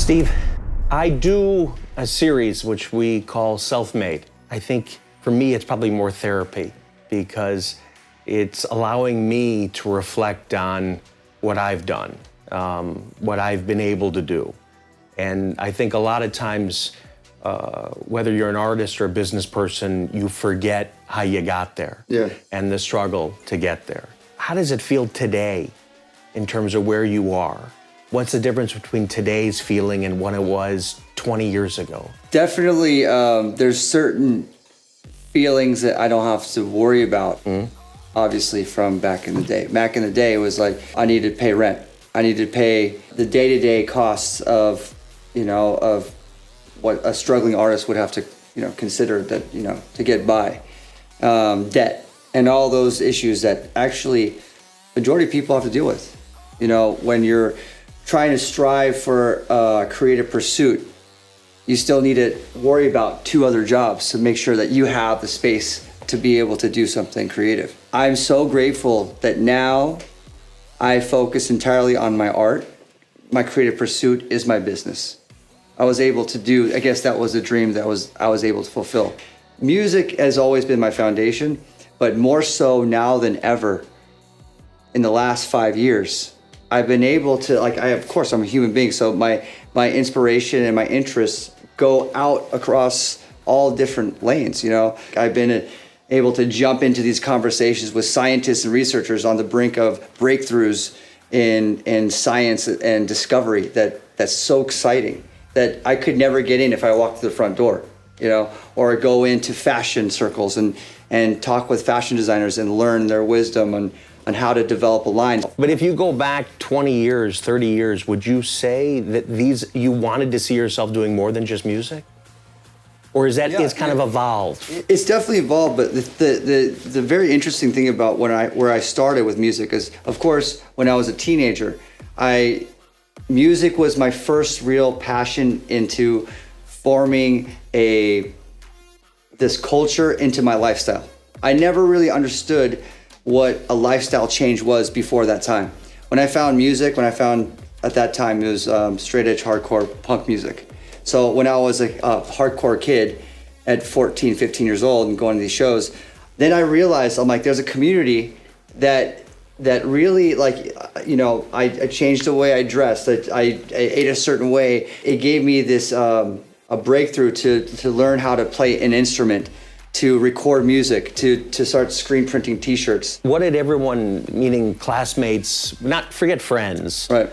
Steve, I do a series which we call Self-Made. I think for me it's probably more therapy because it's allowing me to reflect on what I've done, what I've been able to do. And I think a lot of times, whether you're an artist or a business person, you forget how you got there and the struggle to get there. How does it feel today in terms of where you are? What's the difference between today's feeling and what it was 20 years ago? Definitely, there's certain feelings that I don't have to worry about, obviously, from back in the day. Back in the day, it was like, I needed to pay rent. I needed to pay the day-to-day costs of, of what a struggling artist would have to, consider that, to get by. Debt and all those issues that actually majority of people have to deal with. When you're trying to strive for a creative pursuit, you still need to worry about 2 other jobs to make sure that you have the space to be able to do something creative. I'm so grateful that now I focus entirely on my art. My creative pursuit is my business. I was able to do, I guess that was a dream that I was able to fulfill. Music has always been my foundation, but more so now than ever in the last 5 years. I've been able to, of course, I'm a human being, so my inspiration and my interests go out across all different lanes, I've been able to jump into these conversations with scientists and researchers on the brink of breakthroughs in science and discovery that's so exciting that I could never get in if I walked through the front door, or go into fashion circles and talk with fashion designers and learn their wisdom on how to develop a line. But if you go back 20 years, 30 years, would you say that you wanted to see yourself doing more than just music? Or is that it's kind of evolved? It's definitely evolved, but the very interesting thing about where I started with music is, of course, when I was a teenager, music was my first real passion into forming this culture into my lifestyle. I never really understood what a lifestyle change was before that time. When I found music, at that time, it was straight edge hardcore punk music. So when I was a hardcore kid at 14, 15 years old and going to these shows, then I realized, I'm like, there's a community that really, I changed the way I dressed, I ate a certain way. It gave me this, a breakthrough to learn how to play an instrument, to record music, to start screen printing t-shirts. What did everyone, meaning classmates, forget friends, right?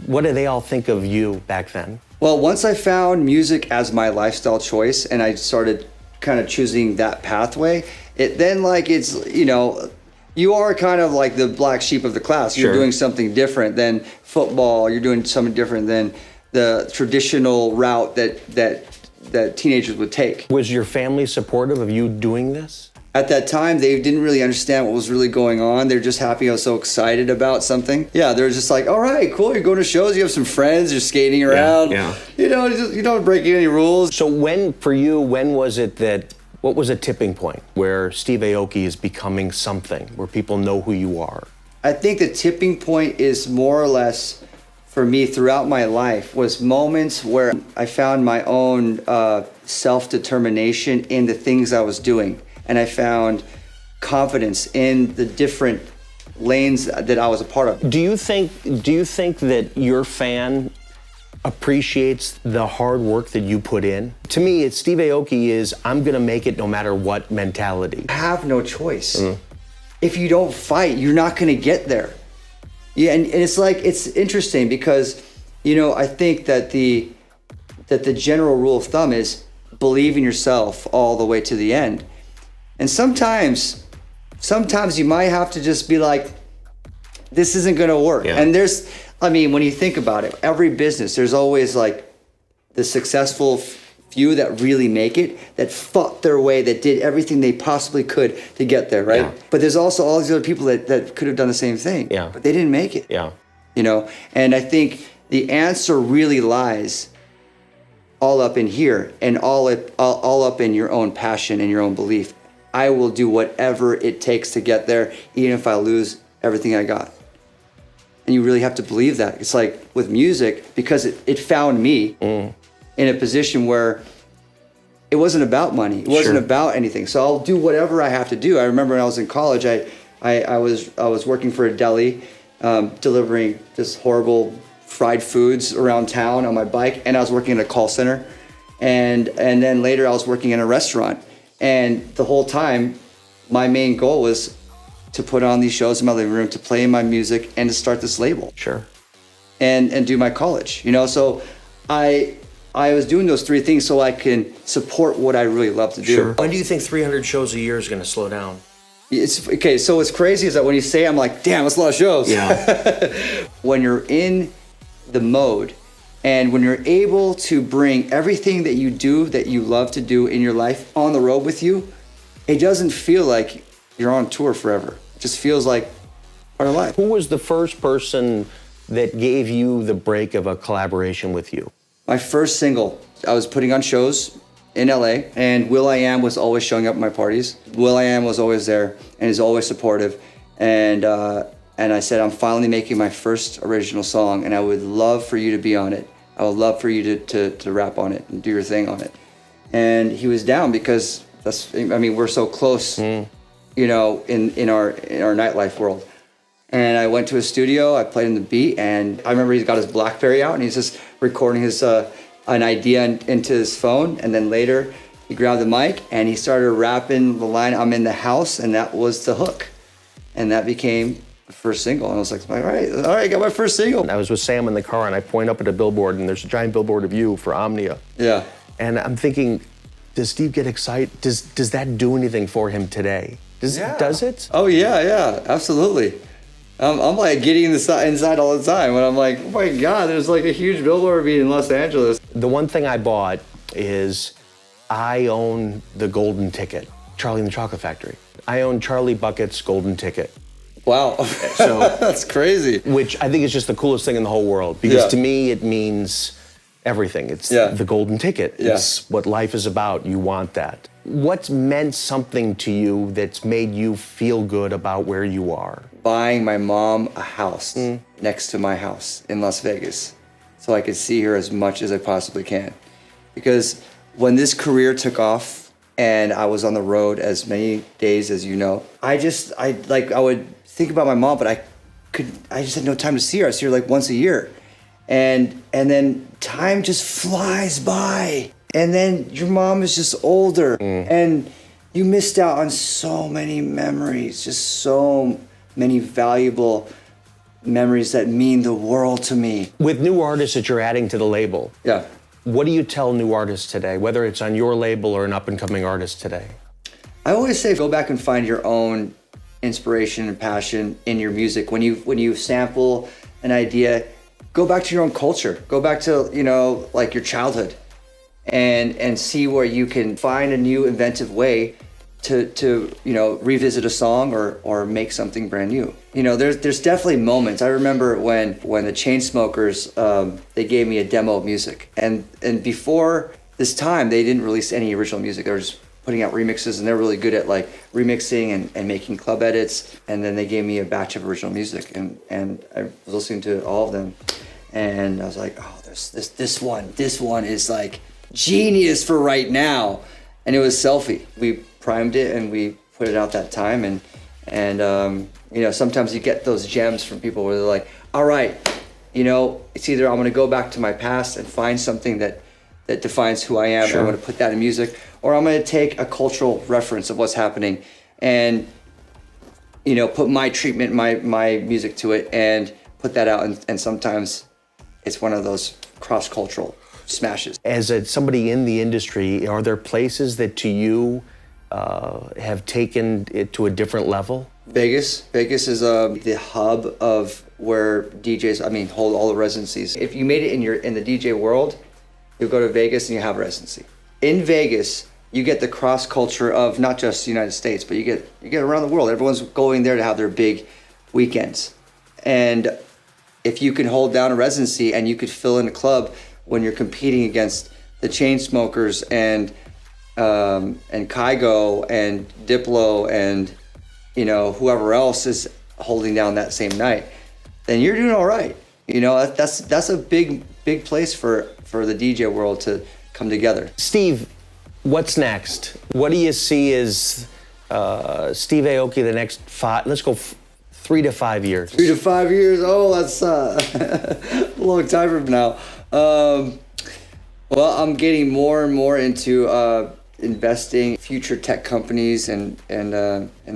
What did they all think of you back then? Well, once I found music as my lifestyle choice and I started kind of choosing that pathway, you are kind of like the black sheep of the class. You're doing something different than football. You're doing something different than the traditional route that teenagers would take. Was your family supportive of you doing this? At that time, they didn't really understand what was really going on. They're just happy I was so excited about something. Yeah, they're just like, all right, cool, you're going to shows, you have some friends, you're skating around. Yeah. You don't break any rules. So when was it what was a tipping point where Steve Aoki is becoming something, where people know who you are? I think the tipping point is more or less, for me throughout my life, was moments where I found my own self-determination in the things I was doing. And I found confidence in the different lanes that I was a part of. Do you think that your fan appreciates the hard work that you put in? To me, it's Steve Aoki is, I'm gonna make it no matter what mentality. I have no choice. If you don't fight, you're not gonna get there. Yeah, and it's interesting because, I think that the general rule of thumb is believe in yourself all the way to the end. And sometimes you might have to just be like, this isn't gonna work. Yeah. And when you think about it, every business, there's always like the successful few that really make it, that fought their way, that did everything they possibly could to get there, right? Yeah. But there's also all these other people that could have done the same thing, but they didn't make it. Yeah. And I think the answer really lies all up in here and all up in your own passion and your own belief. I will do whatever it takes to get there, even if I lose everything I got. And you really have to believe that. It's like with music, because it found me in a position where it wasn't about money. It wasn't about anything. So I'll do whatever I have to do. I remember when I was in college, I was working for a deli, delivering just horrible fried foods around town on my bike, and I was working at a call center, and then later I was working in a restaurant. And the whole time, my main goal was to put on these shows in my living room, to play my music, and to start this label. Sure. And do my college, you know? So I was doing those three things so I can support what I really love to do. Sure. When do you think 300 shows a year is going to slow down? It's okay. So what's crazy is that when you say, I'm like, damn, that's a lot of shows. Yeah. When you're in the mode, and when you're able to bring everything that you do, that you love to do in your life on the road with you, it doesn't feel like you're on tour forever. It just feels like part of life. Who was the first person that gave you the break of a collaboration with you? My first single, I was putting on shows in LA, and will.i.am was always showing up at my parties. will.i.am was always there and is always supportive. And I said, I'm finally making my first original song, and I would love for you to be on it. I would love for you to rap on it and do your thing on it. And he was down because we're so close, you know, in our nightlife world. And I went to his studio, I played him the beat, and I remember he's got his BlackBerry out and he's just recording his an idea into his phone, and then later he grabbed the mic and he started rapping the line, I'm in the house, and that was the hook. And that became the first single. And I was like, all right, I got my first single. I was with Sam in the car and I point up at a billboard and there's a giant billboard of you for Omnia. Yeah. And I'm thinking, does Steve get excited? Does that do anything for him today? Does it? Oh yeah, absolutely. I'm like getting inside all the time when I'm like, oh my God, there's like a huge billboard being in Los Angeles. The one thing I bought is I own the golden ticket, Charlie and the Chocolate Factory. I own Charlie Bucket's golden ticket. Wow, So that's crazy. Which I think is just the coolest thing in the whole world, because to me it means everything. It's the golden ticket. It's what life is about. You want that. What's meant something to you that's made you feel good about where you are? Buying my mom a house next to my house in Las Vegas so I could see her as much as I possibly can. Because when this career took off and I was on the road as many days as you know, I would think about my mom, but I just had no time to see her. I see her like once a year. And then time just flies by. And then your mom is just older and you missed out on so many memories, just so many valuable memories that mean the world to me. With new artists that you're adding to the label, what do you tell new artists today, whether it's on your label or an up-and-coming artist today? I always say go back and find your own inspiration and passion in your music. When you sample an idea, go back to your own culture. Go back to, you know, like your childhood and see where you can find a new inventive way to you know, revisit a song or make something brand new. You know, there's definitely moments. I remember when the Chainsmokers, they gave me a demo of music, and before this time they didn't release any original music. They were just putting out remixes, and they're really good at like remixing and making club edits. And then they gave me a batch of original music, and I was listening to all of them, and I was like, oh, there's this one is like genius for right now. And it was Selfie. We primed it and we put it out that time, and you know, sometimes you get those gems from people where they're like, all right, you know, it's either I'm gonna go back to my past and find something that defines who I am, and I'm gonna put that in music, or I'm gonna take a cultural reference of what's happening and, you know, put my treatment, my music to it and put that out, and sometimes it's one of those cross-cultural smashes. As somebody in the industry, are there places that to you have taken it to a different level? Vegas is the hub of where DJs, hold all the residencies. If you made it in the DJ world, you go to Vegas and you have a residency. In Vegas, you get the cross culture of not just the United States, but you get around the world. Everyone's going there to have their big weekends. And if you can hold down a residency and you could fill in a club when you're competing against the Chainsmokers and Kygo and Diplo and, you know, whoever else is holding down that same night, then you're doing all right. You know, that's a big place for the DJ world to come together. Steve, what's next? What do you see as Steve Aoki the next let's go 3 to 5 years? 3 to 5 years. Oh, that's a long time from now. Well, I'm getting more and more into investing future tech companies and in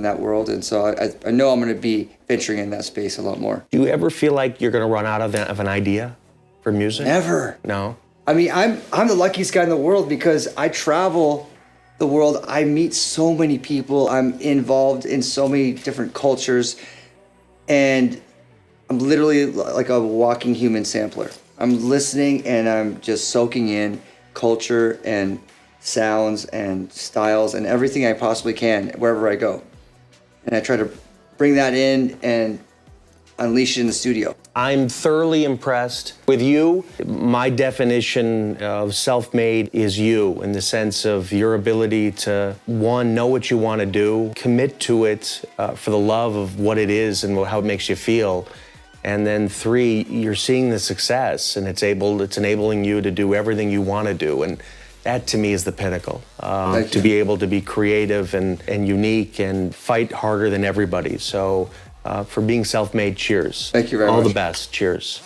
that world, and so I know I'm going to be venturing in that space a lot more. Do you ever feel like you're going to run out of an idea for music? Never. No. I mean, I'm the luckiest guy in the world because I travel the world. I meet so many people. I'm involved in so many different cultures, and I'm literally like a walking human sampler. I'm listening and I'm just soaking in culture and sounds and styles and everything I possibly can wherever I go. And I try to bring that in and unleash it in the studio. I'm thoroughly impressed with you. My definition of self-made is you, in the sense of your ability to, one, know what you want to do, commit to it for the love of what it is and how it makes you feel. And then 3, you're seeing the success, and it's enabling you to do everything you want to do. And that, to me, is the pinnacle. To be able to be creative and unique and fight harder than everybody. So for being self-made, cheers. Thank you very much. All the best. Cheers.